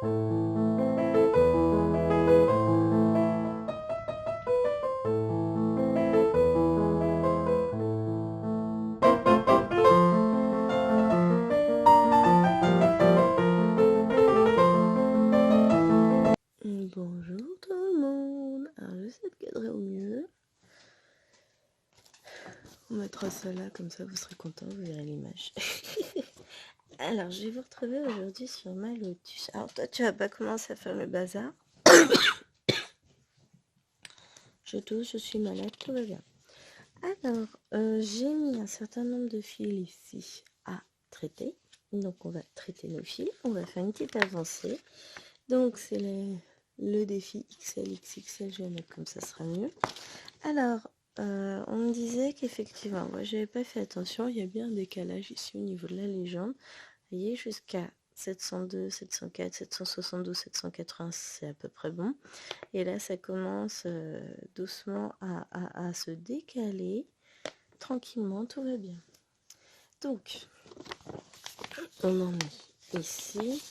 Bonjour tout le monde. Alors j'essaie de cadrer au mieux. On mettra ça là, comme ça vous serez contents, vous verrez l'image. Alors je vais vous retrouver aujourd'hui sur ma Lotus. Alors toi tu vas pas commencer à faire le bazar. Je tousse, je suis malade, tout va bien. Alors j'ai mis un certain nombre de fils ici à traiter. Donc on va traiter nos fils. On va faire une petite avancée. Donc c'est le défi XL, XXL, je vais mettre comme ça sera mieux. Alors, on me disait qu'effectivement, moi j'avais pas fait attention, il y a bien un décalage ici au niveau de la légende. Vous voyez, jusqu'à 702, 704, 772, 780, c'est à peu près bon. Et là, ça commence doucement à se décaler. Tranquillement, tout va bien. Donc, on en est ici.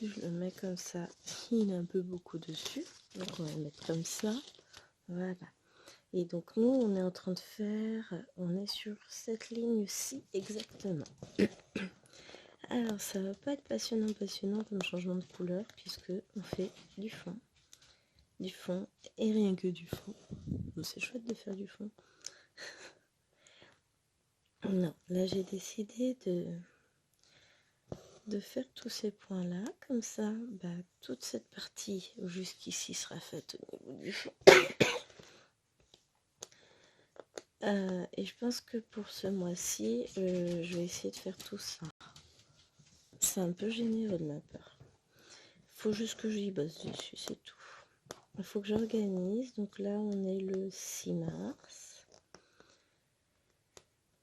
Je le mets comme ça, il a un peu beaucoup dessus. Donc, on va le mettre comme ça. Voilà. Et donc nous, on est en train de faire, on est sur cette ligne-ci exactement. Alors ça va pas être passionnant comme changement de couleur, puisque on fait du fond et rien que du fond. Bon, c'est chouette de faire du fond. Non, là j'ai décidé de faire tous ces points-là, comme ça, toute cette partie jusqu'ici sera faite au niveau du fond. Et je pense que pour ce mois-ci, je vais essayer de faire tout ça. C'est un peu généreux de ma part. Faut juste que j'y bosse dessus, c'est tout. Il faut que j'organise. Donc là, on est le 6 mars.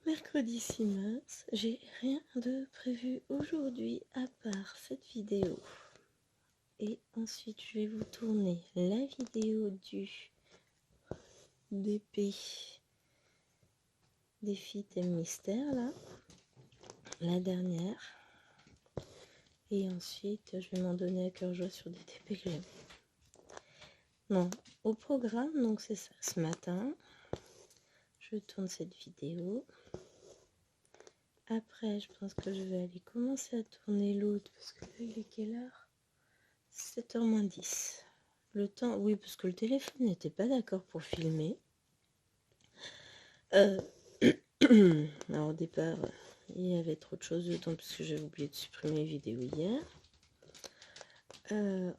Mercredi 6 mars. J'ai rien de prévu aujourd'hui à part cette vidéo. Et ensuite, je vais vous tourner la vidéo du DP Défi Thème Mystère, là. La dernière. Et ensuite, je vais m'en donner à cœur joie sur des DP que j'aime. Non, au programme, donc c'est ça. Ce matin, je tourne cette vidéo. Après, je pense que je vais aller commencer à tourner l'autre. Parce que là, il est quelle heure? 7h moins 10. Le temps, oui, parce que le téléphone n'était pas d'accord pour filmer. Alors au départ, il y avait trop de choses dedans parce que j'avais oublié de supprimer les vidéos hier.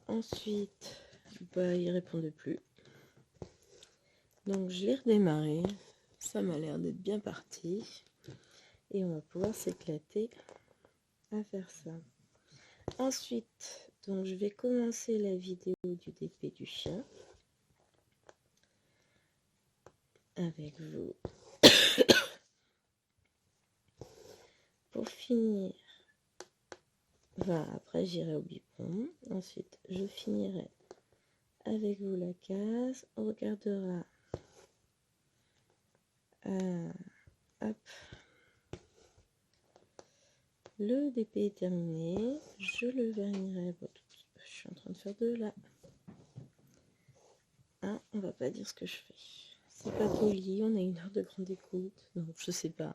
Ensuite, il répondait plus. Donc je l'ai redémarré. Ça m'a l'air d'être bien parti. Et on va pouvoir s'éclater à faire ça. Ensuite, donc je vais commencer la vidéo du DP du chien avec vous. Pour finir, après j'irai au biberon. Ensuite, je finirai avec vous la case. On regardera. Hop. Le DP est terminé. Je le vernirai. Bon, je suis en train de faire deux là. Hein, on va pas dire ce que je fais. C'est pas poli. On a une heure de grande écoute. Donc je sais pas.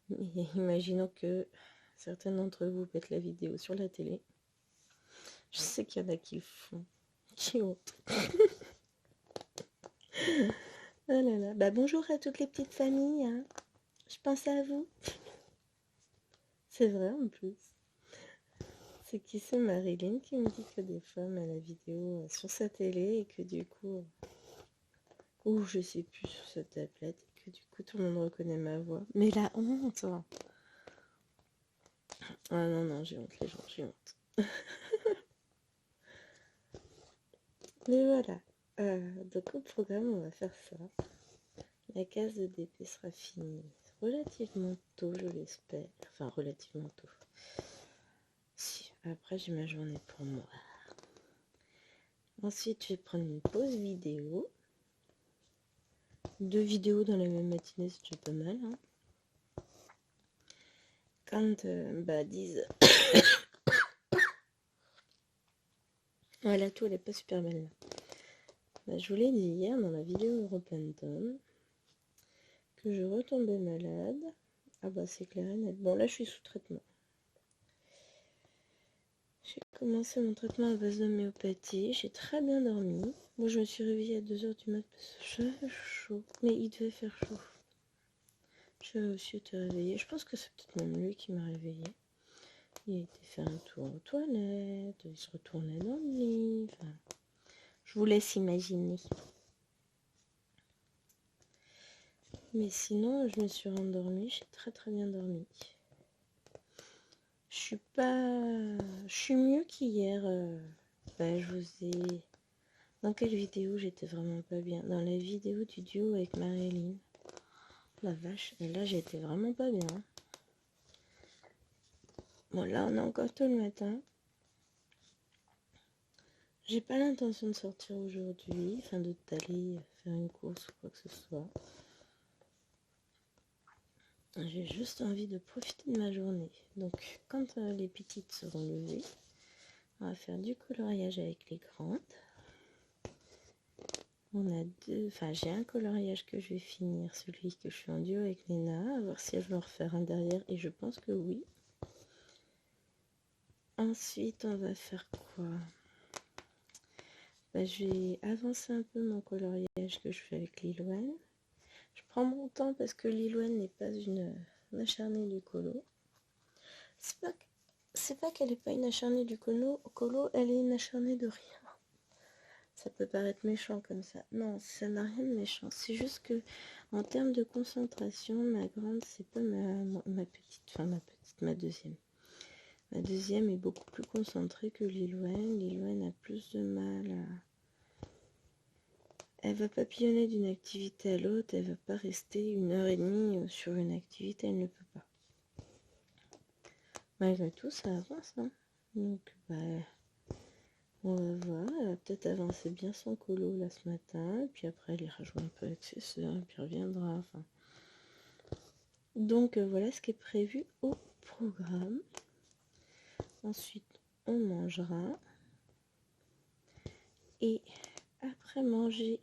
Mais imaginons que certains d'entre vous mettent la vidéo sur la télé. Je sais qu'il y en a qui le font. Qui honte. Oh là là. Bonjour à toutes les petites familles. Hein. Je pense à vous. C'est vrai en plus. C'est qui? C'est Marilyn qui me dit que des fois elle met la vidéo sur sa télé et que du coup, ou je sais plus, sur sa tablette, et que du coup tout le monde reconnaît ma voix. Mais la honte! Ah non, j'ai honte les gens, j'ai honte. Mais voilà. Donc au programme, on va faire ça. La case de DP sera finie relativement tôt, je l'espère. Enfin, relativement tôt. Si, après, j'ai ma journée pour moi. Ensuite, je vais prendre une pause vidéo. 2 vidéos dans la même matinée, c'est déjà pas mal. Hein. Quand disent Ouais, la toux, elle est pas super belle là. Bah, je vous l'ai dit hier dans la vidéo Europantom que je retombais malade. Ah bah c'est clair et net. Bon là je suis sous traitement. J'ai commencé mon traitement à base d'homéopathie. J'ai très bien dormi. Moi je me suis réveillée à 2 h du mat parce que j'avais chaud. Mais il devait faire chaud. J'ai aussi été réveillée. Je pense que c'est peut-être même lui qui m'a réveillée. Il a été faire un tour aux toilettes. Il se retournait dans le lit. Enfin, je vous laisse imaginer. Mais sinon, je me suis rendormie, j'ai très très bien dormi. Je suis mieux qu'hier. Je vous ai... Dans quelle vidéo j'étais vraiment pas bien? Dans la vidéo du duo avec Marilyn. La vache, et là j'étais vraiment pas bien. Bon là on est encore tôt le matin. J'ai pas l'intention de sortir aujourd'hui, enfin d'aller faire une course ou quoi que ce soit. J'ai juste envie de profiter de ma journée. Donc quand les petites seront levées, on va faire du coloriage avec les grandes. On a j'ai un coloriage que je vais finir, celui que je suis en duo avec Léna, à voir si je vais en refaire un derrière, et je pense que oui. Ensuite, on va faire quoi? Je vais avancer un peu mon coloriage que je fais avec Lilouane. Je prends mon temps parce que Lilouane n'est pas une acharnée du colo. C'est pas qu'elle n'est pas une acharnée du colo, elle est une acharnée de rien. Ça peut paraître méchant comme ça. Non, ça n'a rien de méchant. C'est juste que en termes de concentration, ma grande, c'est pas ma petite, ma deuxième. Ma deuxième est beaucoup plus concentrée que Lilouane. Lilouane a plus de mal à... Elle va papillonner d'une activité à l'autre, elle va pas rester 1 h30 sur une activité, elle ne peut pas. Malgré tout, ça avance, hein. Donc, on va voir, elle va peut-être avancer bien son colo là ce matin, et puis après elle ira jouer un peu avec ses soeurs, et puis reviendra. Enfin. Donc voilà ce qui est prévu au programme. Ensuite, on mangera. Et après manger,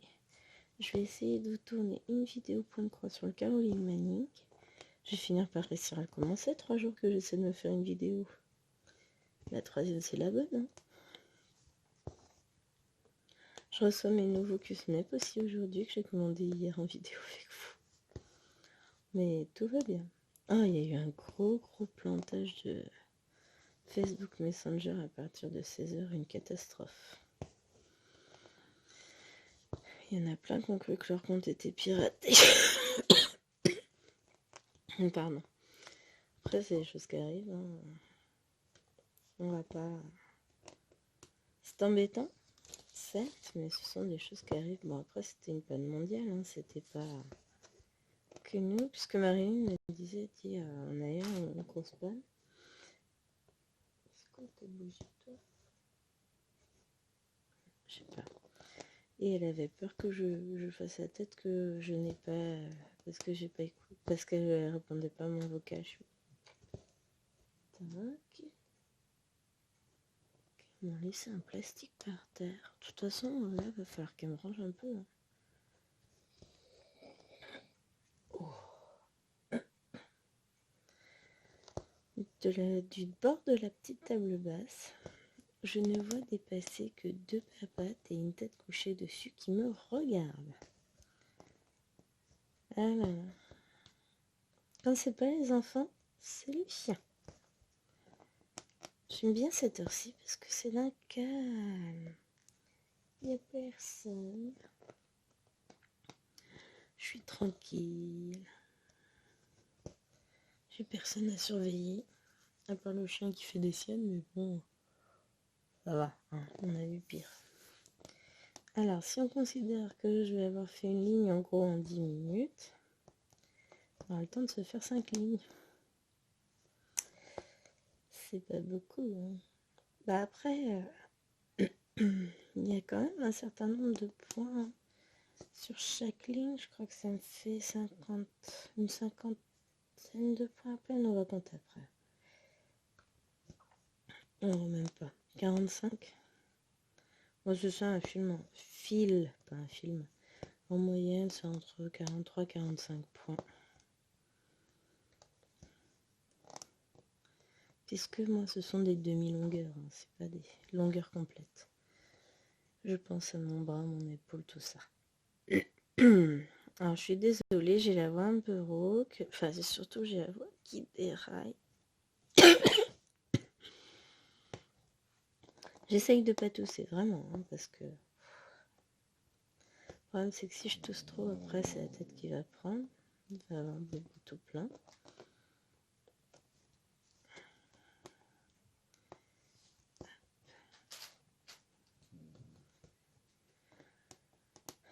je vais essayer de tourner une vidéo point de croix sur le Caroline Manning. Je vais finir par réussir à commencer. 3 jours que j'essaie de me faire une vidéo. La 3e, c'est la bonne, hein. Je reçois mes nouveaux Q-Snap aussi aujourd'hui, que j'ai commandé hier en vidéo avec vous. Mais tout va bien. Ah, il y a eu un gros plantage de Facebook Messenger à partir de 16 h, une catastrophe. Il y en a plein qui ont cru que leur compte était piraté. Pardon. Après, c'est des choses qui arrivent, hein. On va pas... C'est embêtant, certes, mais ce sont des choses qui arrivent. Bon, après, c'était une panne mondiale, hein. C'était pas que nous, puisque Marilyn me disait, on a eu une grosse panne. C'est quoi ta bougie, toi? Je sais pas. Et elle avait peur que je fasse la tête que je n'ai pas... Parce que j'ai pas écouté. Parce qu'elle répondait pas à mon vocal. Tac. Ils m'ont laissé un plastique par terre. De toute façon, là, va falloir qu'elle me range un peu, hein. Du bord de la petite table basse, je ne vois dépasser que 2 papates et une tête couchée dessus qui me regardent. Ah là là. Quand c'est pas les enfants, c'est le chien. J'aime bien cette heure-ci parce que c'est d'un calme. Il n'y a personne. Je suis tranquille. J'ai personne à surveiller. À part le chien qui fait des siennes, mais bon, ça va, hein, on a eu pire. Alors, si on considère que je vais avoir fait une ligne en gros en 10 minutes, on aura le temps de se faire 5 lignes. C'est pas beaucoup, hein. Après, il y a quand même un certain nombre de points sur chaque ligne. Je crois que ça me fait une cinquantaine de points à peine. On va compter après. Non, même pas. 45. Moi, c'est ça, un film en fil, pas un film. En moyenne, c'est entre 43 et 45 points. Puisque moi, ce sont des demi-longueurs, hein, c'est pas des longueurs complètes. Je pense à mon bras, mon épaule, tout ça. Alors, je suis désolée, j'ai la voix un peu rauque. Enfin, c'est surtout, j'ai la voix qui déraille. J'essaye de pas tousser, vraiment, hein, parce que... Le problème, c'est que si je tousse trop, après, c'est la tête qui va prendre. Il va avoir des bouts tout plein.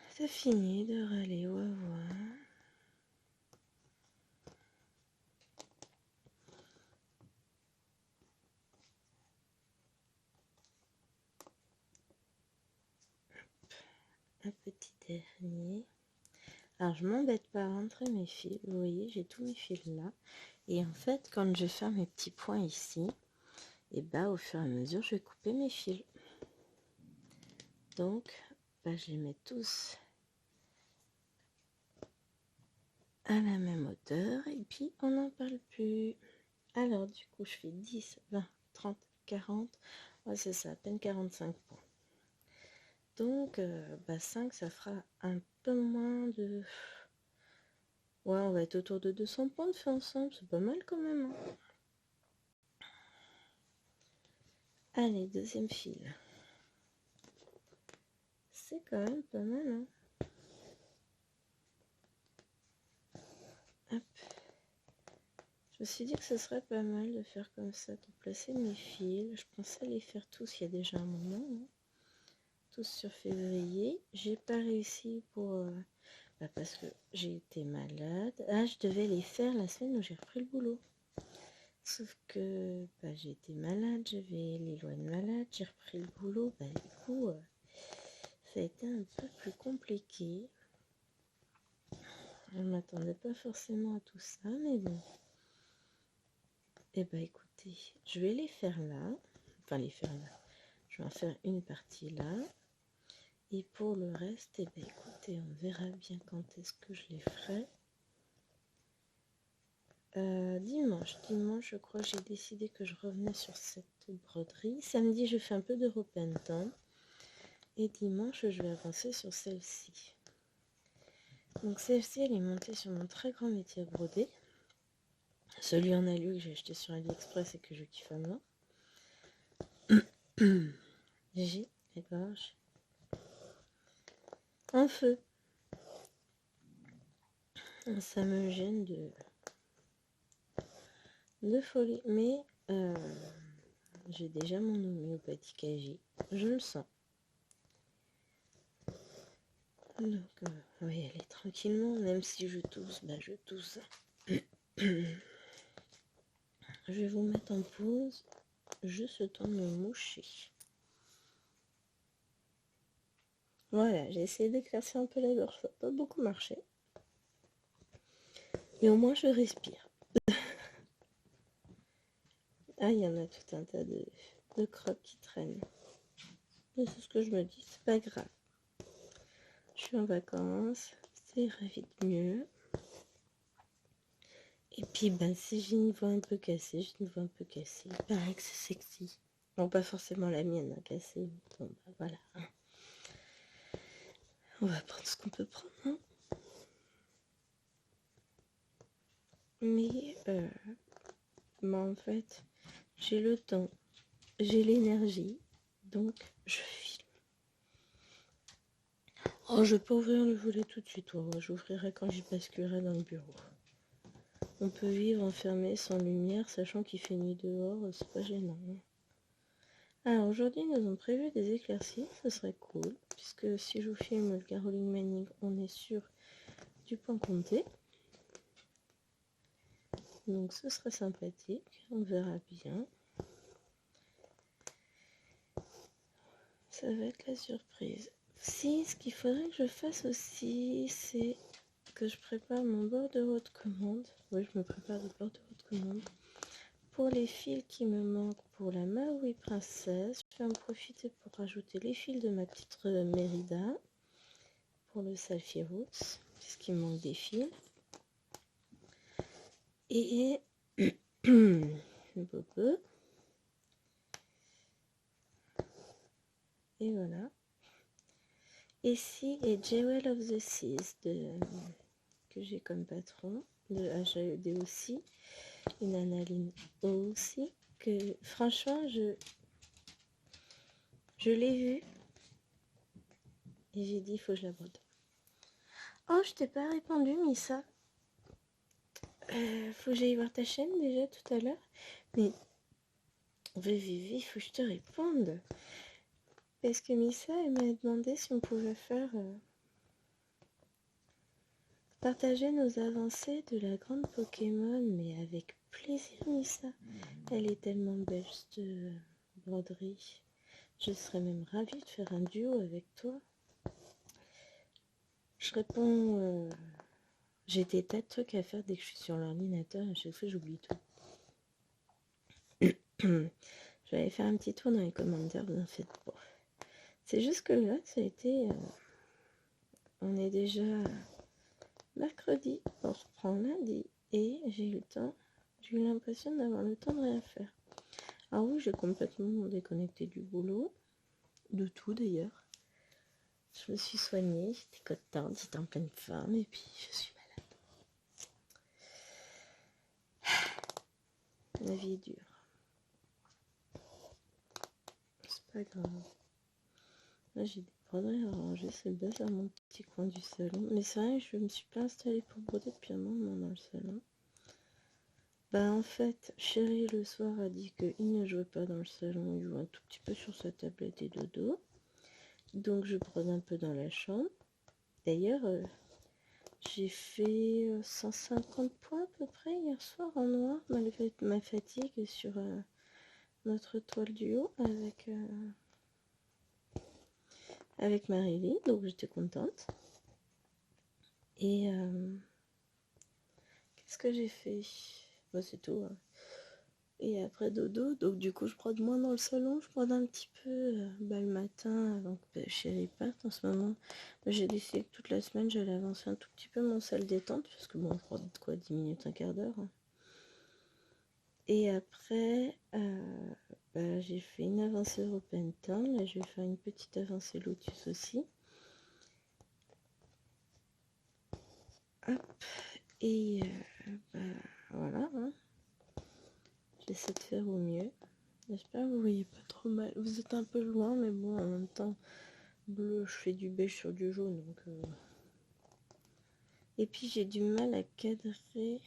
C'est fini de râler au revoir. Un petit dernier. Alors, je m'embête pas à rentrer mes fils. Vous voyez, j'ai tous mes fils là. Et en fait, quand je vais faire mes petits points ici, et bah, au fur et à mesure, je vais couper mes fils. Donc, bah, je les mets tous à la même hauteur. Et puis, on n'en parle plus. Alors, du coup, je fais 10, 20, 30, 40. Ouais, c'est ça, à peine 45 points. Donc, 5, ça fera un peu moins de... Ouais, on va être autour de 200 points de fait ensemble. C'est pas mal quand même. Hein. Allez, deuxième fil. C'est quand même pas mal. Hein. Hop. Je me suis dit que ce serait pas mal de faire comme ça, de placer mes fils. Je pensais les faire tous il y a déjà un moment. Hein. Tous sur février. J'ai pas réussi pour... parce que j'ai été malade. Ah, je devais les faire la semaine où j'ai repris le boulot. Sauf que j'ai été malade, j'avais les lois de malade, j'ai repris le boulot. Du coup, ça a été un peu plus compliqué. Je ne m'attendais pas forcément à tout ça, mais bon. Eh ben écoutez, je vais les faire là. Enfin, les faire là. Je vais en faire une partie là. Et pour le reste, eh ben écoutez, on verra bien quand est-ce que je les ferai. Dimanche, je crois que j'ai décidé que je revenais sur cette broderie. Samedi, je fais un peu de repentant. Et dimanche, je vais avancer sur celle-ci. Donc celle-ci, elle est montée sur mon très grand métier à broder. Celui en alu que j'ai acheté sur AliExpress et que je kiffe à mort. J'ai les gorges en feu. Ça me gêne de folie. Mais j'ai déjà mon homéopathique agi. Je le sens. Donc, on va y aller tranquillement. Même si je tousse, je tousse. Je vais vous mettre en pause. Juste le temps de me moucher. Voilà, j'ai essayé d'éclaircir un peu la gorge. Ça n'a pas beaucoup marché. Mais au moins, je respire. Ah, il y en a tout un tas de crottes qui traînent. Mais c'est ce que je me dis, c'est pas grave. Je suis en vacances, ça ira vite mieux. Et puis, si j'ai une voix un peu cassée, j'ai une voix un peu cassée. Il paraît que c'est sexy. Bon, pas forcément la mienne, hein, cassée. Bon, voilà. On va prendre ce qu'on peut prendre. Hein. Mais, en fait, j'ai le temps, j'ai l'énergie, donc je filme. Oh, je vais pas ouvrir le volet tout de suite. Ouais, j'ouvrirai quand j'y basculerai dans le bureau. On peut vivre enfermé sans lumière, sachant qu'il fait nuit dehors, c'est pas gênant. Alors aujourd'hui, nous avons prévu des éclaircies, ce serait cool, puisque si je vous filme le Caroline Manning, on est sûr du point compté. Donc ce serait sympathique, on verra bien. Ça va être la surprise. Si, ce qu'il faudrait que je fasse aussi, c'est que je prépare mon bordereau de commande. Oui, je me prépare le bordereau de commande pour les fils qui me manquent pour la Maui Princesse, je vais en profiter pour rajouter les fils de ma petite Mérida pour le Selfie Roots, puisqu'il me manque des fils. Et Bobo. Et voilà. Ici est Jewel of the Seas que j'ai comme patron, de HAED aussi, une Analine aussi, que franchement je l'ai vue et j'ai dit il faut que je la brode. Oh, je t'ai pas répondu, Missa. Faut que j'aille voir ta chaîne déjà tout à l'heure. Mais Vivi, il faut que je te réponde. Parce que Missa, elle m'a demandé si on pouvait faire partager nos avancées de la grande Pokémon, mais avec plaisir, Missa. Elle est tellement belle, cette broderie. Je serais même ravie de faire un duo avec toi. Je réponds... j'ai des tas de trucs à faire dès que je suis sur l'ordinateur. À chaque fois, j'oublie tout. Je vais aller faire un petit tour dans les commentaires, vous en faites pas. C'est juste que là, ça a été... on est déjà mercredi, on reprend lundi. Et j'ai eu le temps, j'ai eu l'impression d'avoir le temps de rien faire. Ah oui, j'ai complètement déconnecté du boulot. De tout d'ailleurs. Je me suis soignée, j'étais contente, j'étais en pleine forme et puis je suis malade. La vie est dure. C'est pas grave. Là j'ai des broderies à ranger, c'est bête à mon petit coin du salon. Mais c'est vrai, je me suis pas installée pour broder depuis un moment dans le salon. Bah en fait, Chéri le soir a dit qu'il ne jouait pas dans le salon, il jouait un tout petit peu sur sa tablette et dodo. Donc je brode un peu dans la chambre. D'ailleurs, j'ai fait 150 points à peu près hier soir en noir, malgré ma fatigue sur notre toile du haut avec Marie-Lie, donc j'étais contente. Et qu'est-ce que j'ai fait? Bah, c'est tout. Hein. Et après dodo, donc du coup je brode moins dans le salon, je brode un petit peu le matin avant que Chéri parte en ce moment. J'ai décidé que toute la semaine j'allais avancer un tout petit peu mon salle détente, parce que bon, je brode quoi, 10 minutes, un quart d'heure. Hein. Et après, j'ai fait une avancée européenne Town. Là, je vais faire une petite avancée Lotus aussi. Hop. Et voilà. Hein. J'essaie de faire au mieux. J'espère que vous voyez pas trop mal. Vous êtes un peu loin, mais bon, en même temps, bleu, je fais du beige sur du jaune. Donc, Et puis, j'ai du mal à cadrer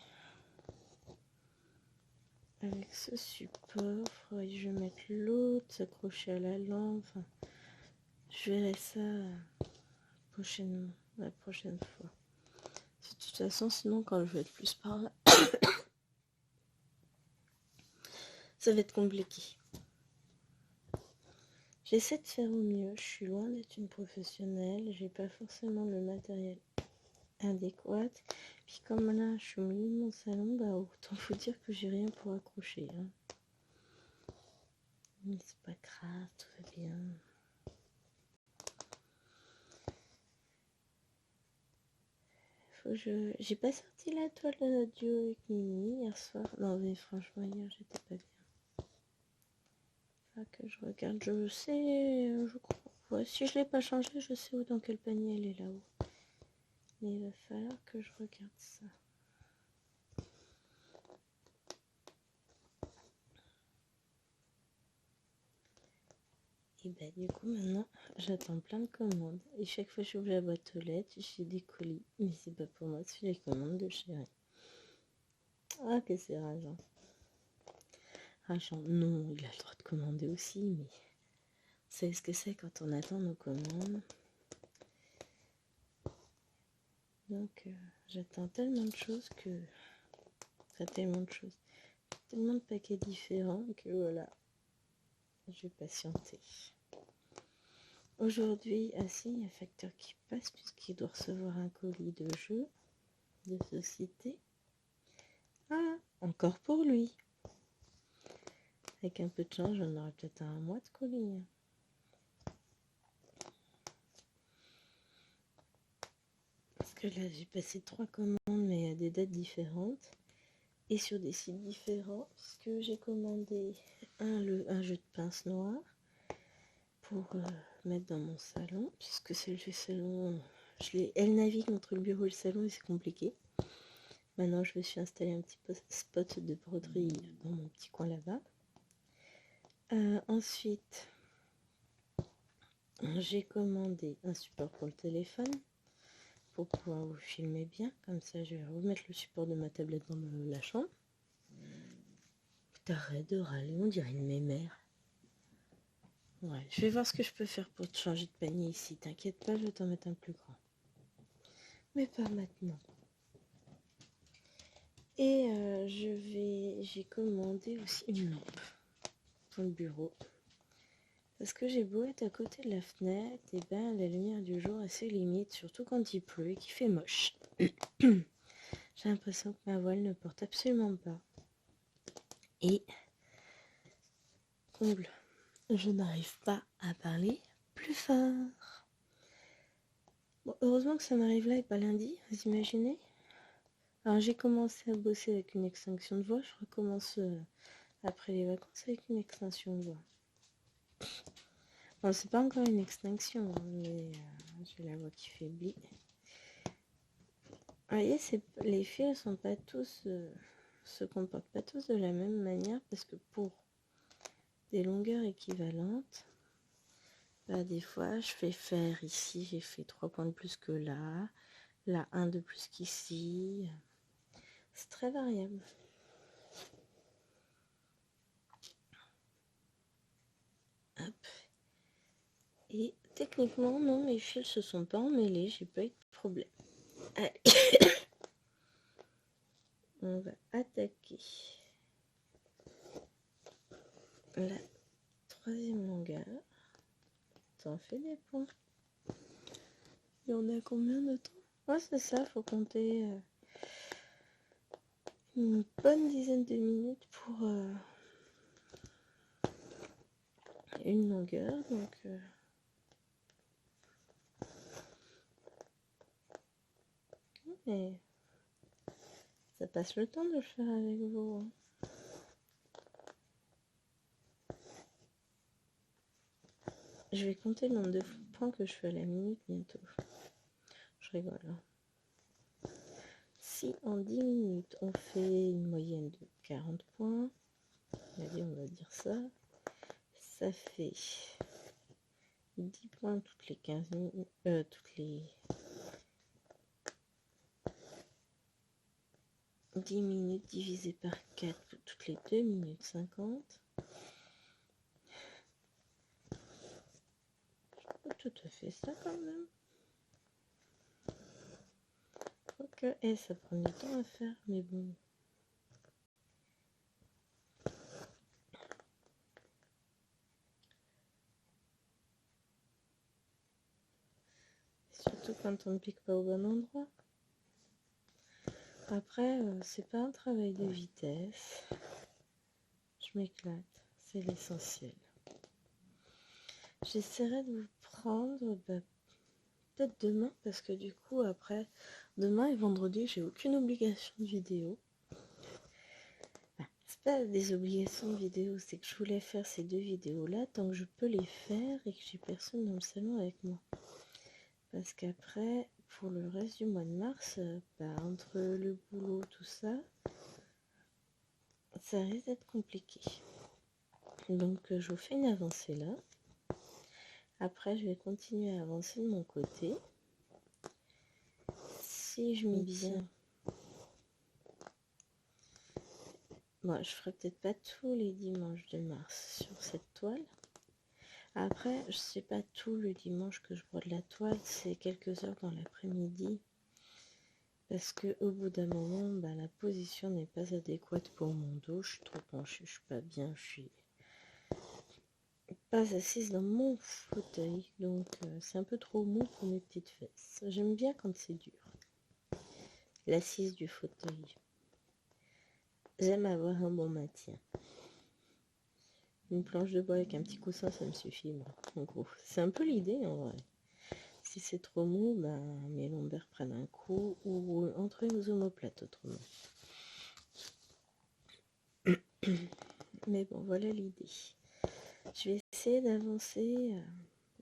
avec ce support. Faudrait que je mette l'autre, s'accrocher à la lampe. Enfin, je verrai ça prochainement, la prochaine fois. De toute façon, sinon, quand je vais être plus par là, ça va être compliqué. J'essaie de faire au mieux. Je suis loin d'être une professionnelle. J'ai pas forcément le matériel adéquat. Puis comme là, je suis au milieu de mon salon, bah autant vous dire que j'ai rien pour accrocher. Hein. Mais c'est pas grave, tout va bien. J'ai pas sorti la toile de notre duo avec Mimi hier soir. Non mais franchement hier j'étais pas bien. Faut que je regarde, je sais, je crois. Ouais, si je l'ai pas changé, je sais où dans quel panier elle est là-haut. Mais il va falloir que je regarde ça. Et bah du coup maintenant j'attends plein de commandes. Et chaque fois que j'ouvre la boîte aux lettres, j'ai des colis. Mais c'est pas pour moi, c'est les commandes de Chéri. Ah que c'est rageant. Rageant, non, il a le droit de commander aussi, mais vous savez ce que c'est quand on attend nos commandes. Donc j'attends tellement de choses que... Enfin tellement de choses. Tellement de paquets différents que voilà. Je vais patienter. Aujourd'hui, si, il y a Facteur qui passe puisqu'il doit recevoir un colis de jeu de société. Ah, encore pour lui. Avec un peu de chance, j'en aurai peut-être un mois de colis. Parce que là, j'ai passé 3 commandes, mais à des dates différentes. Et sur des sites différents. Parce que j'ai commandé un jeu de pince noir pour mettre dans mon salon. Puisque c'est le salon... Elle navigue entre le bureau et le salon et c'est compliqué. Maintenant, je me suis installé un petit spot de broderie dans mon petit coin là-bas. Ensuite, j'ai commandé un support pour le téléphone pour pouvoir vous filmer bien. Comme ça, je vais remettre le support de ma tablette dans la chambre. T'arrêtes de râler, on dirait une mémère. Ouais, je vais voir ce que je peux faire pour te changer de panier ici. T'inquiète pas, je vais t'en mettre un plus grand. Mais pas maintenant. Et j'ai commandé aussi une lampe pour le bureau. Parce que j'ai beau être à côté de la fenêtre, et ben la lumière du jour a ses limites, surtout quand il pleut et qu'il fait moche. J'ai l'impression que ma voile ne porte absolument pas. Et comble, je n'arrive pas à parler plus fort. Bon, heureusement que ça m'arrive là et pas lundi, vous imaginez? Alors j'ai commencé à bosser avec une extinction de voix, je recommence après les vacances avec une extinction de voix. Bon, c'est pas encore une extinction, mais j'ai la voix qui faiblit. Vous voyez, les fils sont pas tous, se comportent pas tous de la même manière parce que pour des longueurs équivalentes, bah, des fois je fais faire ici, j'ai fait 3 points de plus que là 1 de plus qu'ici. C'est très variable. Hop. Et techniquement, non, mes fils se sont pas emmêlés, j'ai pas eu de problème. Allez. On va attaquer la 3e longueur. T'en fais des points. Et on a combien de temps? Ouais, c'est ça, faut compter une bonne dizaine de minutes pour une longueur. Donc, mais ça passe le temps de le faire avec vous. Je vais compter le nombre de points que je fais à la minute bientôt. Je rigole. Hein. Si en 10 minutes on fait une moyenne de 40 points, allez, on va dire ça, ça fait 10 points toutes les 15 minutes, toutes les 10 minutes divisé par 4 toutes les 2 minutes 50. Je peux tout à fait ça quand même. Ok, et ça prend du temps à faire, mais bon. Surtout quand on ne pique pas au bon endroit. Après, c'est pas un travail de vitesse. Je m'éclate, c'est l'essentiel. J'essaierai de vous prendre peut-être demain, parce que du coup, après, demain et vendredi, j'ai aucune obligation de vidéo. Enfin, c'est pas des obligations de vidéo, c'est que je voulais faire ces 2 vidéos-là tant que je peux les faire et que j'ai personne dans le salon avec moi. Parce qu'après, pour le reste du mois de mars, entre le boulot, tout ça, ça risque d'être compliqué. Donc je vous fais une avancée là. Après, je vais continuer à avancer de mon côté. Si je m'y tiens, bon, je ferai peut-être pas tous les dimanches de mars sur cette toile. Après, je sais pas tout le dimanche que je brode la toile, c'est quelques heures dans l'après-midi. Parce que au bout d'un moment, la position n'est pas adéquate pour mon dos. Je suis trop penchée, je suis pas bien, je suis pas assise dans mon fauteuil. Donc c'est un peu trop mou pour mes petites fesses. J'aime bien quand c'est dur. L'assise du fauteuil. J'aime avoir un bon maintien. une planche de bois avec un petit coussin, ça me suffit, moi, en gros. C'est un peu l'idée, en vrai. Si c'est trop mou, ben, mes lombaires prennent un coup, ou entre les omoplates, autrement. Mais bon, voilà l'idée. Je vais essayer d'avancer.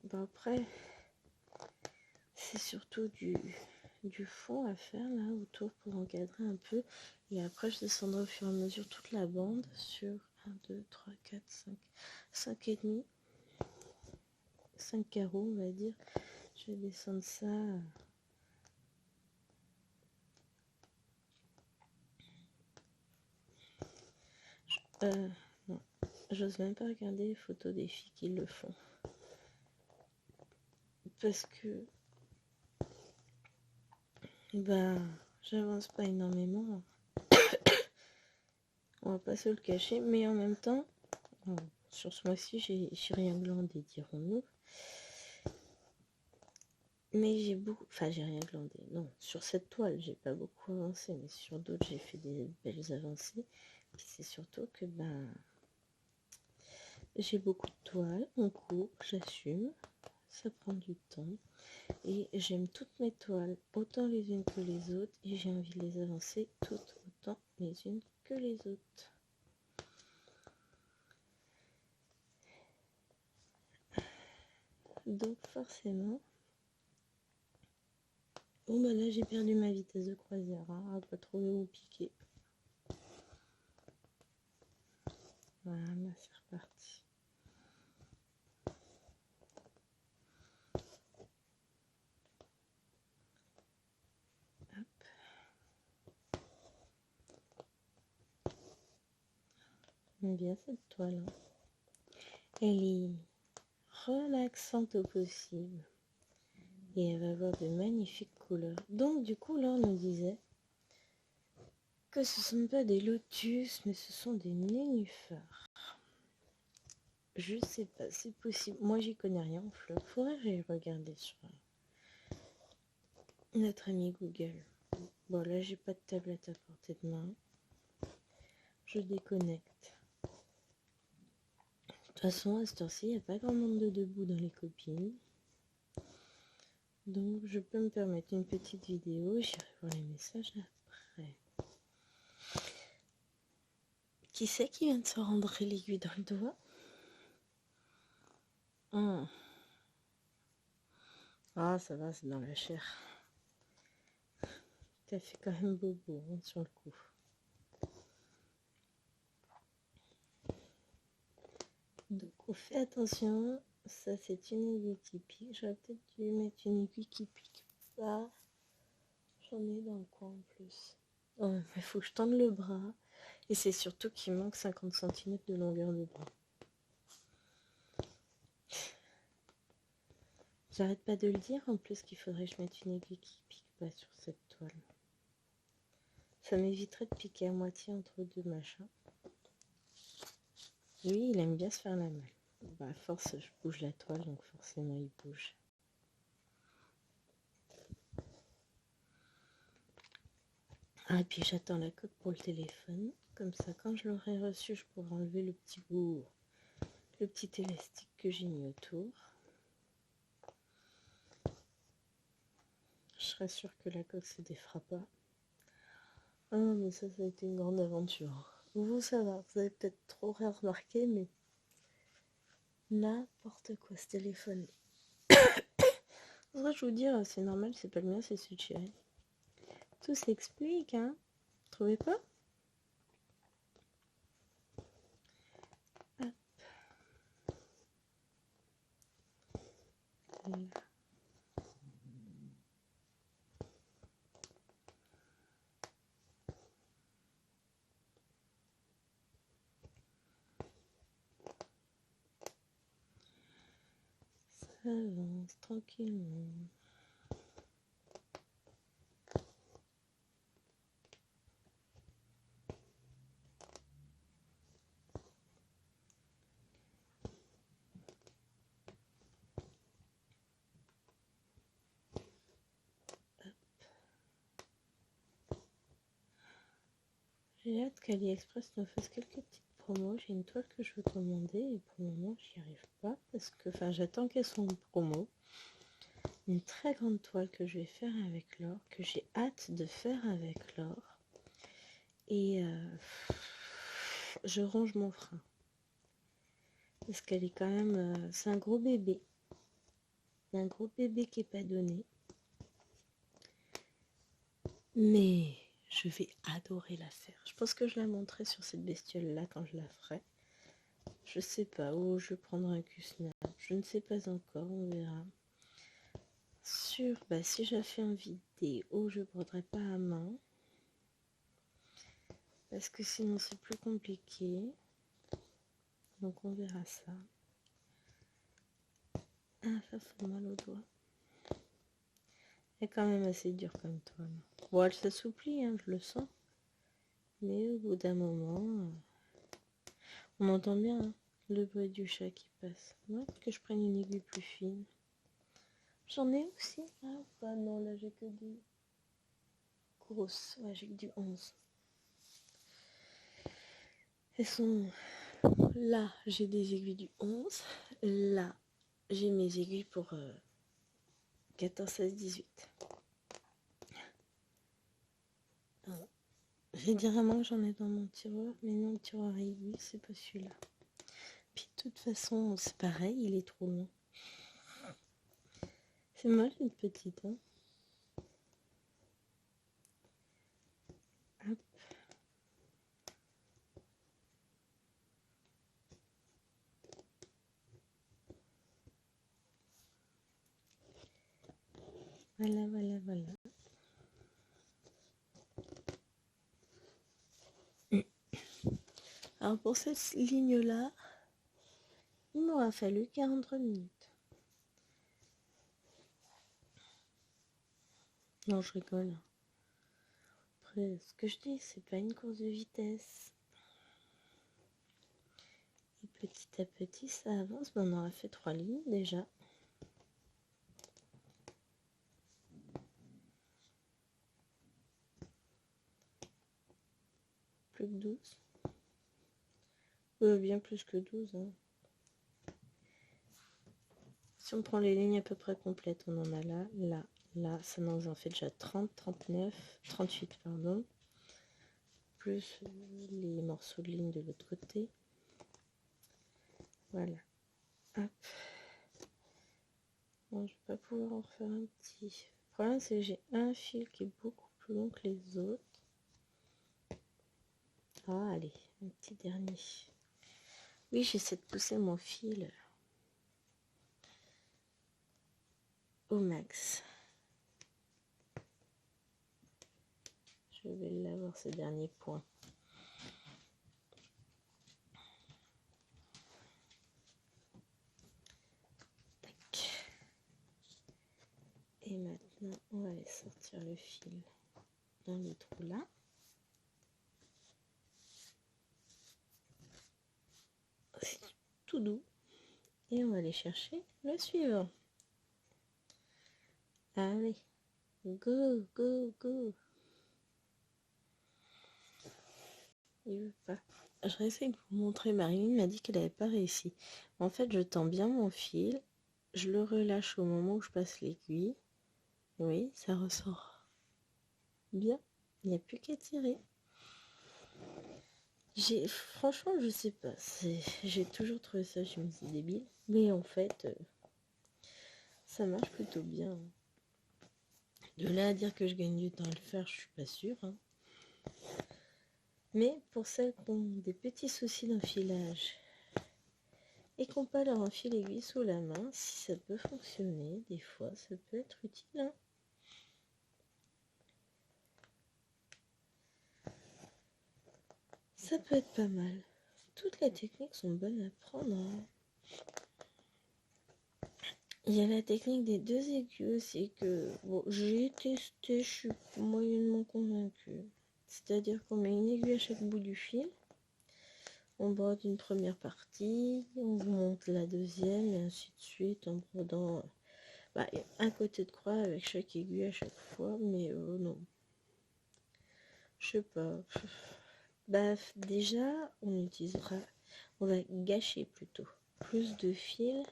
Bon, après, c'est surtout du fond à faire, là, autour, pour encadrer un peu. Et après, je descendrai au fur et à mesure toute la bande sur 1, 2, 3, 4, 5, 5 et demi. 5 carreaux, on va dire. Je vais descendre ça. Non, j'ose même pas regarder les photos des filles qui le font. Parce que, j'avance pas énormément. On va pas se le cacher, mais en même temps, sur ce mois-ci, j'ai rien glandé, dirons-nous. Mais j'ai beaucoup... Enfin, j'ai rien glandé. Non, sur cette toile, j'ai pas beaucoup avancé, mais sur d'autres, j'ai fait des belles avancées. Puis c'est surtout que, j'ai beaucoup de toiles, on coupe, j'assume. Ça prend du temps. Et j'aime toutes mes toiles, autant les unes que les autres. Et j'ai envie de les avancer toutes autant les unes que les autres. Donc forcément... Bon bah là j'ai perdu ma vitesse de croisière, hein, pas trouver où piquer. Voilà, c'est reparti. Hop. J'aime bien cette toile. Hein. Elle est relaxante au possible. Et elle va avoir de magnifiques couleurs. Donc du coup là on nous disait que ce ne sont pas des lotus, mais ce sont des nénuphars. Je sais pas, c'est possible. Moi, j'y connais rien en fleurs. Faudrait que j'aille regarder sur notre ami Google. Bon, là, j'ai pas de tablette à portée de main. Je déconnecte. De toute façon, à cette heure-ci, il n'y a pas grand monde de debout dans les copines. Donc, je peux me permettre une petite vidéo. J'irai voir les messages après. Qui c'est qui vient de se rendre l'aiguille dans le doigt? Ah, ça va, c'est dans la chair. T'as fait quand même bobo hein, sur le coup. Donc on fait attention, ça c'est une aiguille qui pique. J'aurais peut-être dû mettre une aiguille qui pique pas. J'en ai dans le coin en plus. Oh, il faut que je tende le bras. Et c'est surtout qu'il manque 50 cm de longueur de bras. J'arrête pas de le dire en plus qu'il faudrait que je mette une aiguille qui pique pas sur cette toile. Ça m'éviterait de piquer à moitié entre deux machins. Lui, il aime bien se faire la malle. Bah, à force, je bouge la toile, donc forcément, il bouge. Ah, et puis j'attends la coque pour le téléphone. Comme ça, quand je l'aurai reçu, je pourrai enlever le petit bout, le petit élastique que j'ai mis autour. Je serai sûre que la coque se défera pas. Ah, mais ça a été une grande aventure. Vous, ça va, vous avez peut-être trop rien remarqué, mais n'importe quoi ce téléphone. Je vous dire, c'est normal, c'est pas le mien, c'est celui de chérie. Tout s'explique, hein. Vous trouvez pas? Hop. Là. Ça avance tranquillement. J'ai hâte qu'AliExpress nous fasse quelques petites promo. J'ai une toile que je veux commander et pour le moment j'y arrive pas parce que j'attends qu'elle soit en promo. Une très grande toile que je vais faire avec l'or, que j'ai hâte de faire avec l'or. Et je ronge mon frein. Parce qu'elle est quand même... c'est un gros bébé. Un gros bébé qui n'est pas donné. Mais je vais adorer la faire. Je pense que je la montrerai sur cette bestiole-là quand je la ferai. Je sais pas, où je prendrai un Q-Snap. Je ne sais pas encore, on verra. Si je la fais en vidéo, je ne prendrai pas à main. Parce que sinon c'est plus compliqué. Donc on verra ça. Ah, ça fait mal au doigt. Elle est quand même assez dure comme toile. Bon, elle s'assouplit, hein, je le sens. Mais au bout d'un moment, on entend bien hein, le bruit du chat qui passe. Ouais, que je prenne une aiguille plus fine. J'en ai aussi. Ah, bah non, là j'ai que des grosses. Ouais, j'ai que du 11. Elles sont... Là, j'ai des aiguilles du 11. Là, j'ai mes aiguilles pour 14, 16, 18. Alors, je vais dire à moi que j'en ai dans mon tiroir, mais non, le tiroir à aiguilles, c'est pas celui-là. Puis de toute façon, c'est pareil, il est trop long. C'est moche une petite, hein. Hop. Voilà, voilà, voilà. Alors pour cette ligne-là, il m'aura fallu 43 minutes. Non, je rigole. Après, ce que je dis, c'est pas une course de vitesse. Et petit à petit, ça avance. Mais on aura fait 3 lignes déjà. Plus que 12. Bien plus que 12. Hein. Si on prend les lignes à peu près complètes, on en a là, là, là. Ça nous en fait déjà 30, 39, 38, pardon. Plus les morceaux de ligne de l'autre côté. Voilà. Hop. Bon, je vais pas pouvoir en refaire un petit. Le problème, c'est que j'ai un fil qui est beaucoup plus long que les autres. Ah, allez, un petit dernier. Oui, j'essaie de pousser mon fil au max. Je vais l'avoir ce dernier point. Tac. Et maintenant, on va aller sortir le fil dans le trou là. C'est tout doux. Et on va aller chercher le suivant. Allez, go, go, go. Il veut pas. Je réessaye de vous montrer. Marilyn m'a dit qu'elle n'avait pas réussi. En fait, je tends bien mon fil. Je le relâche au moment où je passe l'aiguille. Oui, ça ressort bien. Il n'y a plus qu'à tirer. Franchement, je sais pas. J'ai toujours trouvé ça, je me dis débile. Mais en fait, ça marche plutôt bien. De là à dire que je gagne du temps à le faire, je suis pas sûre. Hein. Mais pour celles qui ont des petits soucis d'enfilage et qui n'ont pas leur enfil aiguille sous la main, si ça peut fonctionner, des fois ça peut être utile. Hein. Ça peut être pas mal. Toutes les techniques sont bonnes à prendre. Hein. Il y a la technique des 2 aiguilles aussi que bon, j'ai testé, je suis moyennement convaincue. C'est-à-dire qu'on met une aiguille à chaque bout du fil, on brode une première partie, on monte la deuxième et ainsi de suite en brodant un côté de croix avec chaque aiguille à chaque fois, mais non. Je sais pas. Bah, déjà, on va gâcher plutôt plus de fil,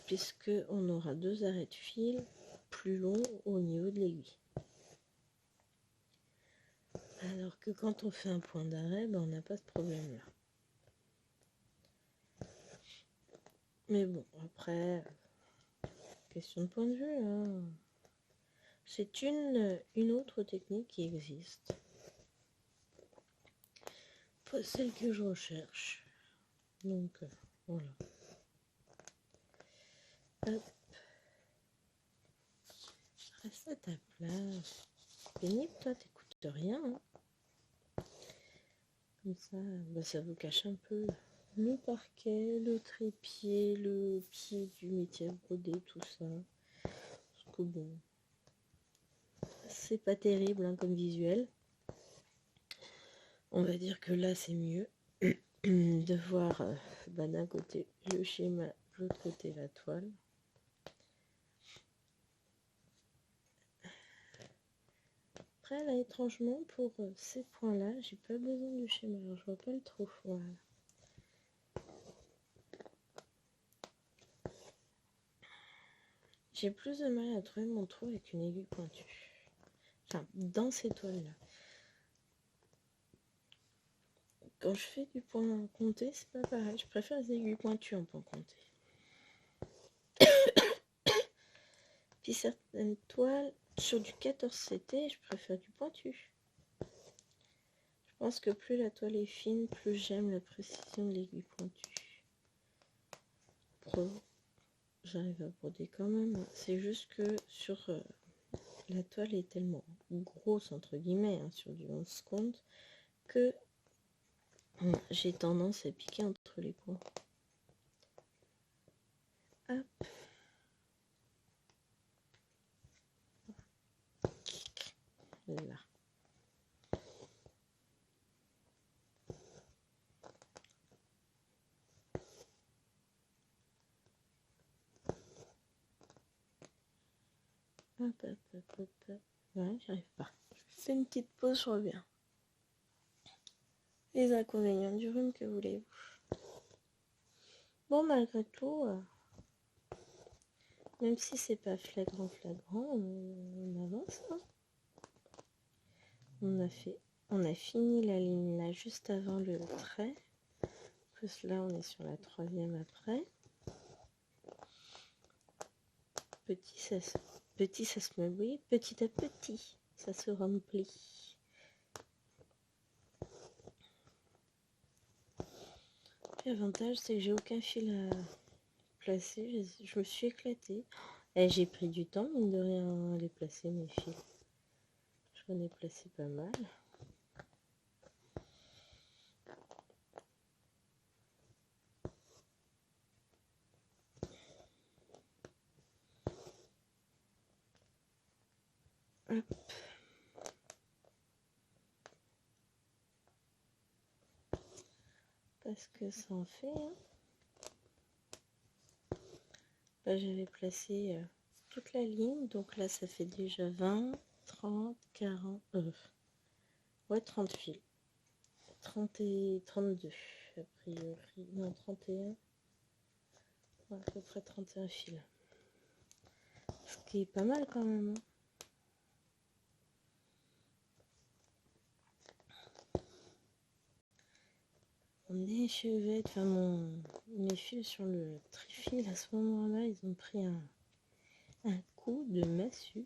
puisque on aura 2 arrêts de fil plus longs au niveau de l'aiguille. Alors que quand on fait un point d'arrêt, on n'a pas ce problème-là. Mais bon, après, question de point de vue, hein. C'est une autre technique qui existe. Pas celle que je recherche. Donc, voilà. Hop. Reste à ta place. Pénible, toi, t'écoutes rien. Hein. Comme ça, ça vous cache un peu le parquet, le trépied, le pied du métier à broder, tout ça. Parce que bon, c'est pas terrible hein, comme visuel. On va dire que là, c'est mieux de voir d'un côté le schéma, de l'autre côté la toile. Après, là, étrangement, pour ces points-là, j'ai pas besoin du schéma. Alors, je vois pas le trou. Voilà. J'ai plus de mal à trouver mon trou avec une aiguille pointue. Enfin, dans ces toiles-là. Quand je fais du point compté, c'est pas pareil. Je préfère les aiguilles pointues en point compté. Puis certaines toiles, sur du 14 CT, je préfère du pointu. Je pense que plus la toile est fine, plus j'aime la précision de l'aiguille pointue. J'arrive à broder quand même. C'est juste que sur la toile est tellement grosse, entre guillemets, hein, sur du 11 compte, que j'ai tendance à piquer entre les points. Hop. Là. Hop, hop, hop, hop, hop. Ouais, j'arrive pas. Je fais une petite pause, je reviens. Les inconvénients du rhume, que voulez-vous? Bon, malgré tout, même si c'est pas flagrant, on avance. Hein. On a fini la ligne là juste avant le trait. Plus là, on est sur la 3e après. Petit, ça se meublit. Petit à petit, ça se remplit. L'avantage, c'est que j'ai aucun fil à placer. Je me suis éclatée. Et j'ai pris du temps, mine de rien, à les placer, mes fils. J'en ai placé pas mal. Hop. Parce que ça en fait. Hein. Là, j'avais placé toute la ligne. Donc là, ça fait déjà 20, 30, 40... ouais, 30 fils. 30 et 32, a priori. Non, 31. Ouais, à peu près 31 fils. Ce qui est pas mal quand même. Hein. Mon échevette, enfin mes fils sur le trifil à ce moment-là, ils ont pris un coup de massue.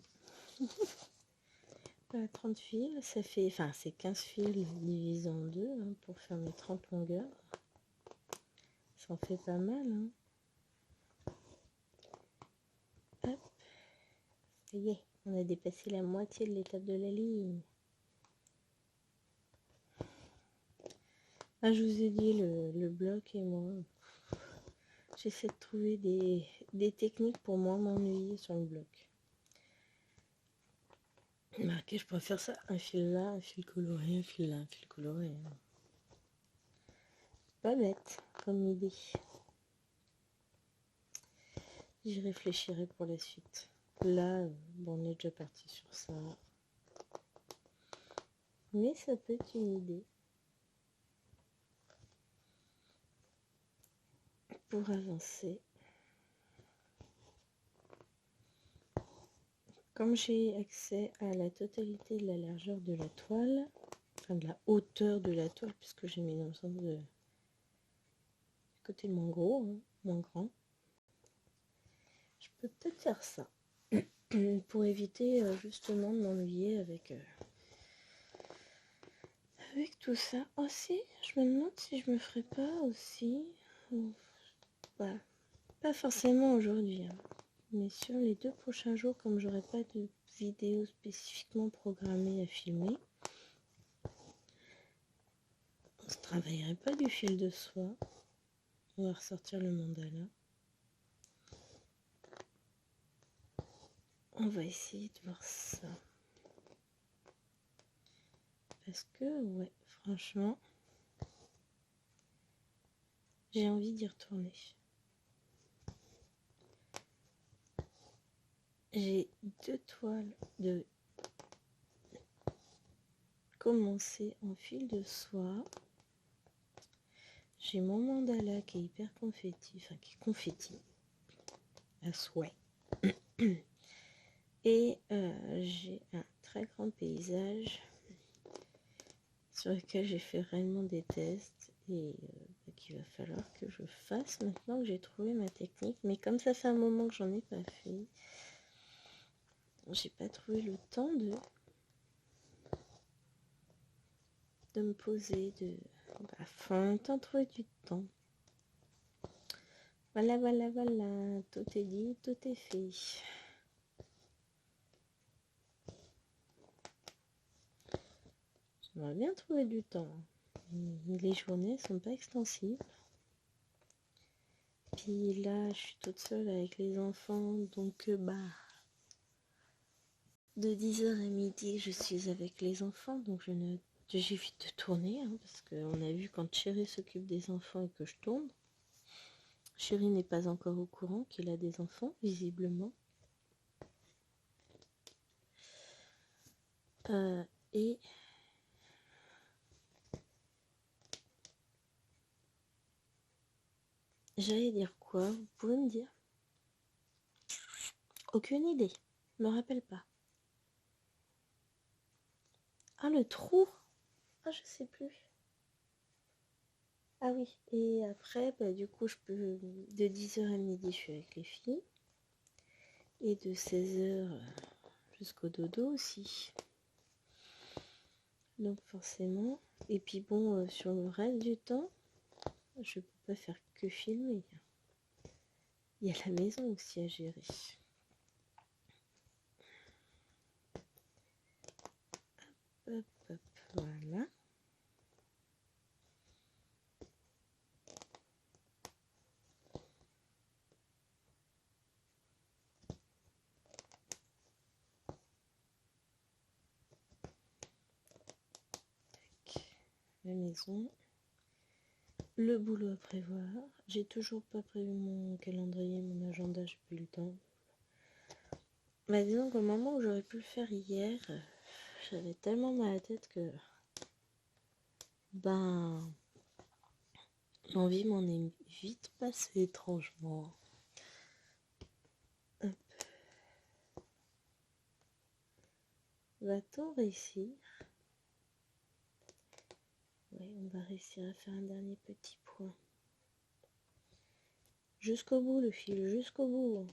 30 fils, ça fait, enfin c'est 15 fils divisé en 2 hein, pour faire mes 30 longueurs. Ça en fait pas mal. Hein. Hop. Ça y est, on a dépassé la moitié de l'étape de la ligne. Ah, je vous ai dit, le bloc et moi, j'essaie de trouver des techniques pour moins m'ennuyer sur le bloc. Ok, je préfère ça, un fil là, un fil coloré, un fil là, un fil coloré. Pas bête comme idée. J'y réfléchirai pour la suite. Là, on est déjà parti sur ça. Mais ça peut être une idée. pour avancer. Comme j'ai accès à la totalité de la largeur de la toile, enfin de la hauteur de la toile, puisque j'ai mis dans le sens de côté moins gros, hein, moins grand, je peux peut-être faire ça pour éviter justement de m'ennuyer avec tout ça. Aussi, je me demande si je me ferais pas aussi, bah, pas forcément aujourd'hui, hein, mais sur les 2 prochains jours, comme j'aurai pas de vidéo spécifiquement programmée à filmer, on ne travaillerait pas du fil de soie. On va ressortir le mandala. On va essayer de voir ça. Parce que, ouais, franchement, j'ai envie d'y retourner. J'ai 2 toiles de commencer en fil de soie. J'ai mon mandala qui est hyper confetti, enfin qui est confetti à souhait. Et j'ai un très grand paysage sur lequel j'ai fait réellement des tests et qu'il va falloir que je fasse maintenant que j'ai trouvé ma technique. Mais comme ça fait un moment que j'en ai pas fait, j'ai pas trouvé le temps de me poser, faut en même temps trouver du temps. Voilà, tout est dit, tout est fait. J'aimerais bien trouver du temps. Les journées sont pas extensibles. Puis là, je suis toute seule avec les enfants, donc de 10h à midi, je suis avec les enfants, donc j'évite de tourner, hein, parce qu'on a vu quand Chéri s'occupe des enfants et que je tourne. Chéri n'est pas encore au courant qu'il a des enfants, visiblement. Et j'allais dire quoi? Vous pouvez me dire? Aucune idée. Je me rappelle pas. Ah, le trou? Ah, je sais plus. Ah oui. Et après, du coup, je peux... De 10h à midi, je suis avec les filles. Et de 16h jusqu'au dodo aussi. Donc forcément. Et puis bon, sur le reste du temps, je peux pas faire que filmer. Il y a la maison aussi à gérer. Hop, hop, voilà. Tac. La maison. Le boulot à prévoir. J'ai toujours pas prévu mon calendrier, mon agenda, j'ai plus le temps. Disons qu'au moment où j'aurais pu le faire hier, j'avais tellement mal à la tête que l'envie m'en est vite passée étrangement. Hop. Va-t-on réussir? Oui, on va réussir à faire un dernier petit point. Jusqu'au bout le fil, jusqu'au bout.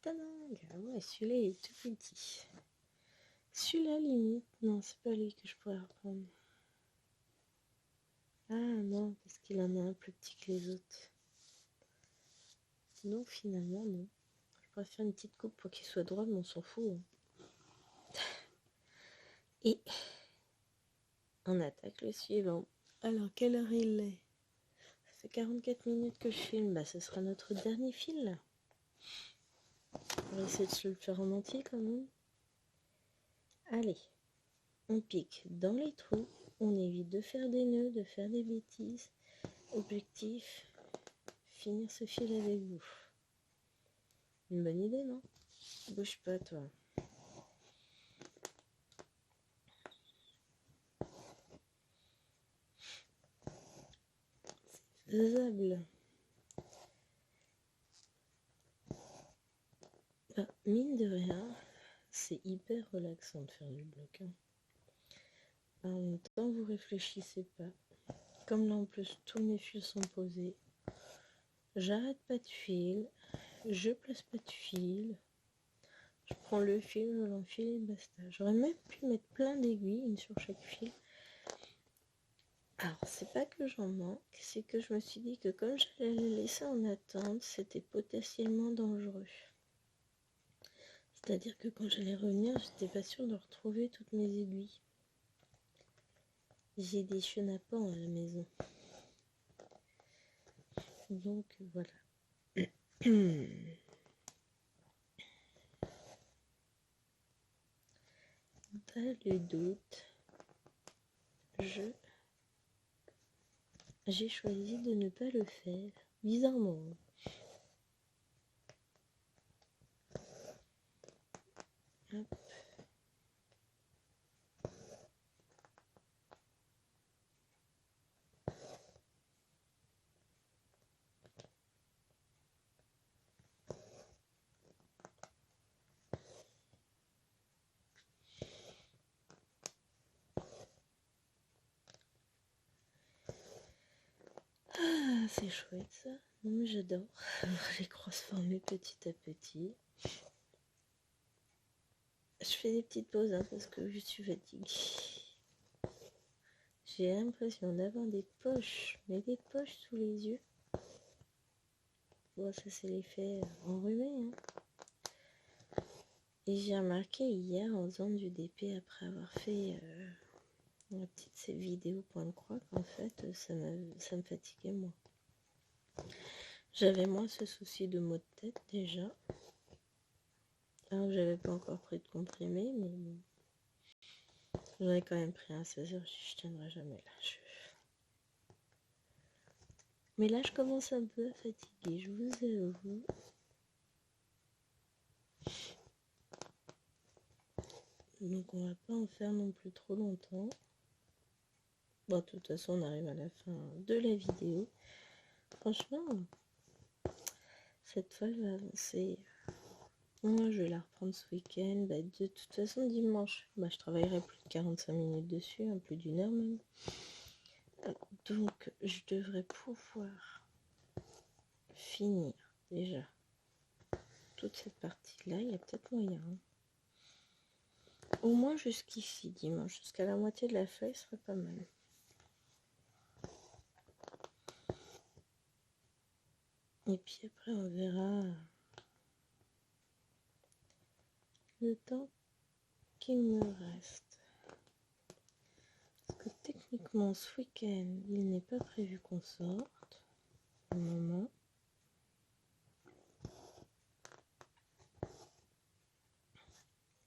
Tadang! Ah ouais, celui-là il est tout petit. Celui-là limite, non c'est pas lui que je pourrais reprendre. Ah non, parce qu'il en a un plus petit que les autres. Non, finalement non. Je pourrais faire une petite coupe pour qu'il soit droit, mais on s'en fout. Hein. Et on attaque le suivant. Alors, quelle heure il est? Ça fait 44 minutes que je filme. Ce sera notre dernier fil. On va essayer de se le faire en entier quand même. Allez, on pique dans les trous. On évite de faire des nœuds, de faire des bêtises. Objectif, finir ce fil avec vous. Une bonne idée, non? Bouge pas, toi. C'est faisable. Bah, mine de rien, c'est hyper relaxant de faire du bloc. Hein. En même temps, vous réfléchissez pas. Comme là, en plus, tous mes fils sont posés. J'arrête pas de fil. Je place pas de fil. Je prends le fil, je l'enfile et basta. J'aurais même pu mettre plein d'aiguilles, une sur chaque fil. Alors, c'est pas que j'en manque, c'est que je me suis dit que comme j'allais le laisser en attente, c'était potentiellement dangereux. C'est-à-dire que quand j'allais revenir, j'étais pas sûre de retrouver toutes mes aiguilles. J'ai des chenapans à la maison. Donc, voilà. Dans le doute, j'ai choisi de ne pas le faire. Bizarrement. Hop. Ah, c'est chouette ça. Non mais j'adore les crosses formées petit à petit. Je fais des petites pauses hein, parce que je suis fatiguée. J'ai l'impression d'avoir des poches, mais des poches sous les yeux. Bon, ça c'est l'effet enrhumé. Hein. Et j'ai remarqué hier en faisant du DP après avoir fait ma petite vidéo point de croix qu'en fait ça me fatiguait moins. J'avais moins ce souci de maux de tête déjà. Alors j'avais pas encore pris de comprimé, mais bon. J'en ai quand même pris un à 16h, je tiendrai jamais là. Mais là je commence un peu à fatiguer, je vous avoue. Donc on va pas en faire non plus trop longtemps. Bon, de toute façon on arrive à la fin de la vidéo. Franchement, cette fois elle va avancer. Moi je vais la reprendre ce week-end. Bah, de toute façon dimanche, je travaillerai plus de 45 minutes dessus, hein, plus d'1 heure même. Donc je devrais pouvoir finir déjà toute cette partie là. Il y a peut-être moyen. Hein. Au moins jusqu'ici dimanche, jusqu'à la moitié de la feuille serait pas mal. Et puis après on verra le temps qu'il me reste. Parce que techniquement ce week-end il n'est pas prévu qu'on sorte. Au moment.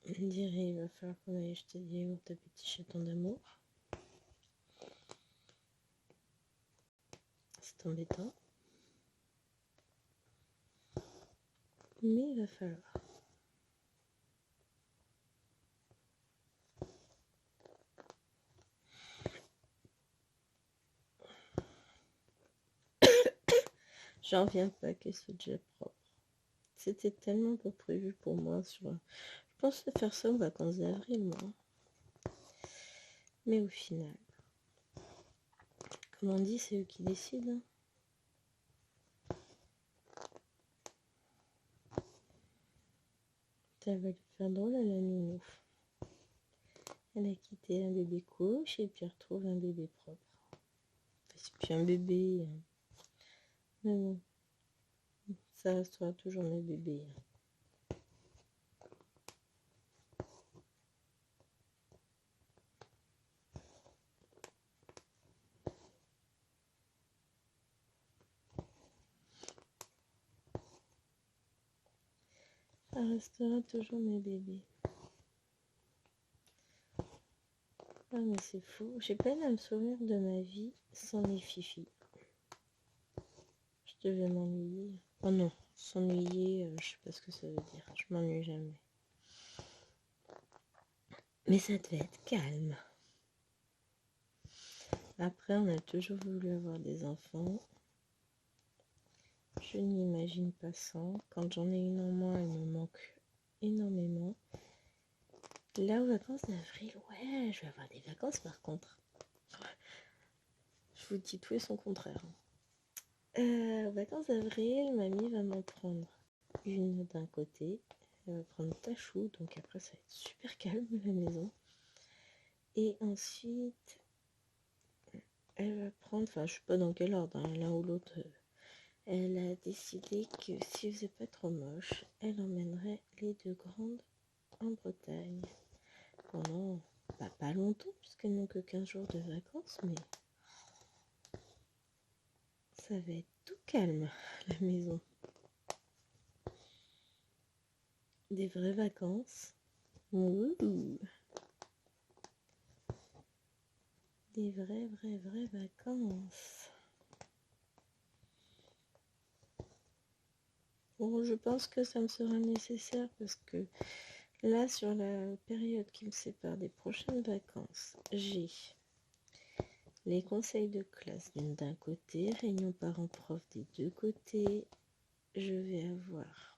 On dirait il va falloir qu'on aille acheter des yaourts à petits chatons d'amour. C'est embêtant. Mais il va falloir. J'en reviens pas que ce déjà propre. C'était tellement pas prévu pour moi. Je pensais faire ça aux vacances d'avril, moi. Mais au final, comme on dit, c'est eux qui décident. Ça va lui faire drôle à la nounou. Elle a quitté un bébé couche et puis retrouve un bébé propre. C'est plus un bébé. Mais bon, ça restera toujours mes bébés. Ça restera toujours mes bébés. Ah mais c'est fou. J'ai peine à me souvenir de ma vie sans mes fifis. Je Je devais m'ennuyer. Oh non, s'ennuyer, je sais pas ce que ça veut dire. Je m'ennuie jamais. Mais ça devait être calme. Après, on a toujours voulu avoir des enfants. Je n'imagine pas sans. Quand j'en ai une en moins, elle me manque énormément. Là, aux vacances d'avril, ouais, je vais avoir des vacances par contre. Je vous dis tout et son contraire. Aux vacances d'avril, mamie va m'en prendre une d'un côté. Elle va prendre Tachou, donc après ça va être super calme à la maison. Et ensuite, elle va prendre, enfin je sais pas dans quel ordre, hein, l'un ou l'autre. Elle a décidé que s'il faisait pas trop moche, elle emmènerait les deux grandes en Bretagne. Pendant pas longtemps, puisqu'elles n'ont que 15 jours de vacances, mais ça va être tout calme à la maison. Des vraies vacances. Ouh. Des vraies vacances. Bon, je pense que ça me sera nécessaire parce que là, sur la période qui me sépare des prochaines vacances, j'ai les conseils de classe d'un côté, réunion parents-prof des deux côtés. Je vais avoir...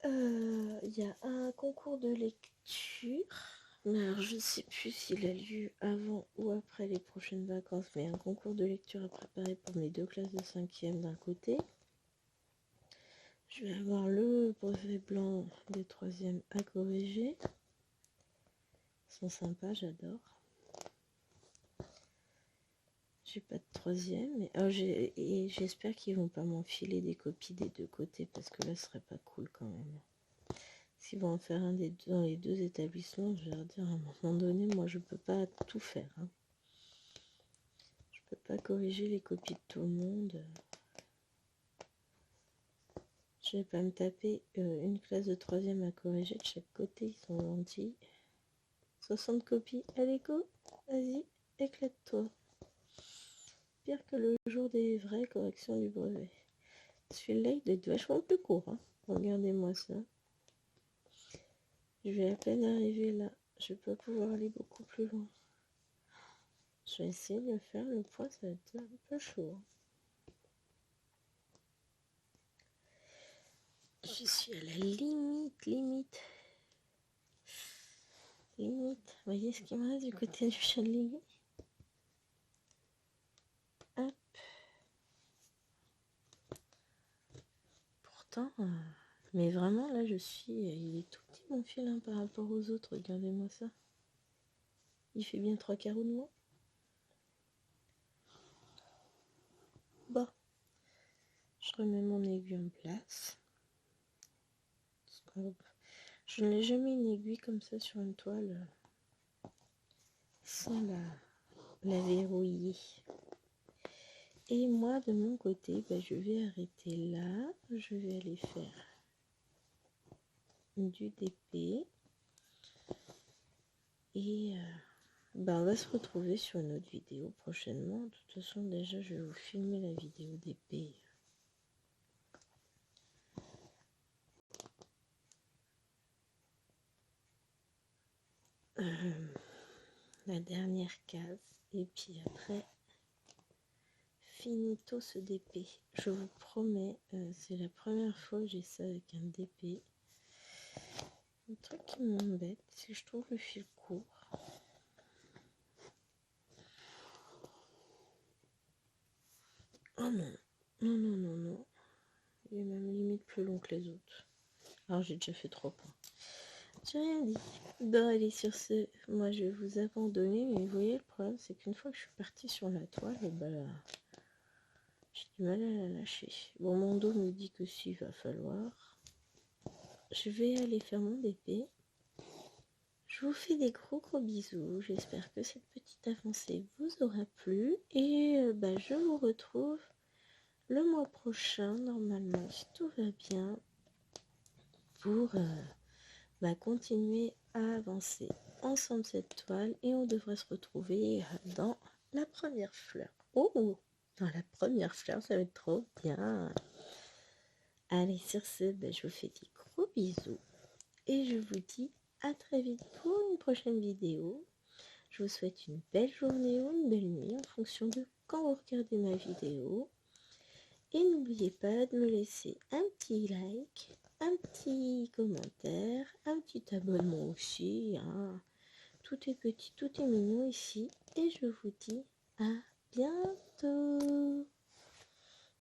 Il y a un concours de lecture. Alors, je ne sais plus s'il a lieu avant ou après les prochaines vacances, mais un concours de lecture à préparer pour mes deux classes de 5e d'un côté. Je vais avoir le brevet blanc des 3e à corriger. Ils sont sympas, j'adore. J'ai pas de 3e, mais et j'espère qu'ils vont pas m'enfiler des copies des deux côtés parce que là, ce serait pas cool quand même. S'ils vont en faire un dans les deux établissements, je vais leur dire à un moment donné, moi je peux pas tout faire. Hein. Je peux pas corriger les copies de tout le monde. Je vais pas me taper une classe de 3e à corriger de chaque côté, ils sont gentils. 60 copies, allez go, vas-y, éclate-toi. Pire que le jour des vraies corrections du brevet. Celui-là, il doit être vachement plus court. Hein. Regardez-moi ça. Je vais à peine arriver là. Je vais pas pouvoir aller beaucoup plus loin. Je vais essayer de le faire. Le point, ça va être un peu chaud. Je suis à la limite. Vous voyez ce qu'il me reste du côté du chandelier? Hop. Pourtant, mais vraiment là, il est tout petit mon fil hein, par rapport aux autres. Regardez-moi ça. Il fait bien 3 carreaux de moins. Bon. Je remets mon aiguille en place. Je n'ai jamais une aiguille comme ça sur une toile sans la verrouiller. Et moi, de mon côté, je vais arrêter là. Je vais aller faire du DP. Et on va se retrouver sur une autre vidéo prochainement. De toute façon, déjà, je vais vous filmer la vidéo DP. La dernière case. Et puis après, finito ce DP. Je vous promets, c'est la première fois que j'ai ça avec un DP. Le truc qui m'embête, c'est que je trouve le fil court. Oh non. Non. Il est même limite plus long que les autres. Alors j'ai déjà fait 3 points. J'ai rien dit. Bon, allez, sur ce, moi je vais vous abandonner. Mais vous voyez, le problème, c'est qu'une fois que je suis partie sur la toile, j'ai du mal à la lâcher. Bon, mon dos me dit que si, il va falloir. Je vais aller faire mon DP. Je vous fais des gros bisous. J'espère que cette petite avancée vous aura plu. Et je vous retrouve le mois prochain, normalement, si tout va bien, pour continuer à avancer ensemble cette toile. Et on devrait se retrouver dans la première fleur. Oh! dans la première fleur, ça va être trop bien. Allez, sur ce, je vous fais des gros bisous et je vous dis à très vite pour une prochaine vidéo. Je vous souhaite une belle journée ou une belle nuit en fonction de quand vous regardez ma vidéo. Et n'oubliez pas de me laisser un petit like, un petit commentaire, un petit abonnement aussi. Hein. Tout est petit, tout est mignon ici. Et je vous dis à bientôt.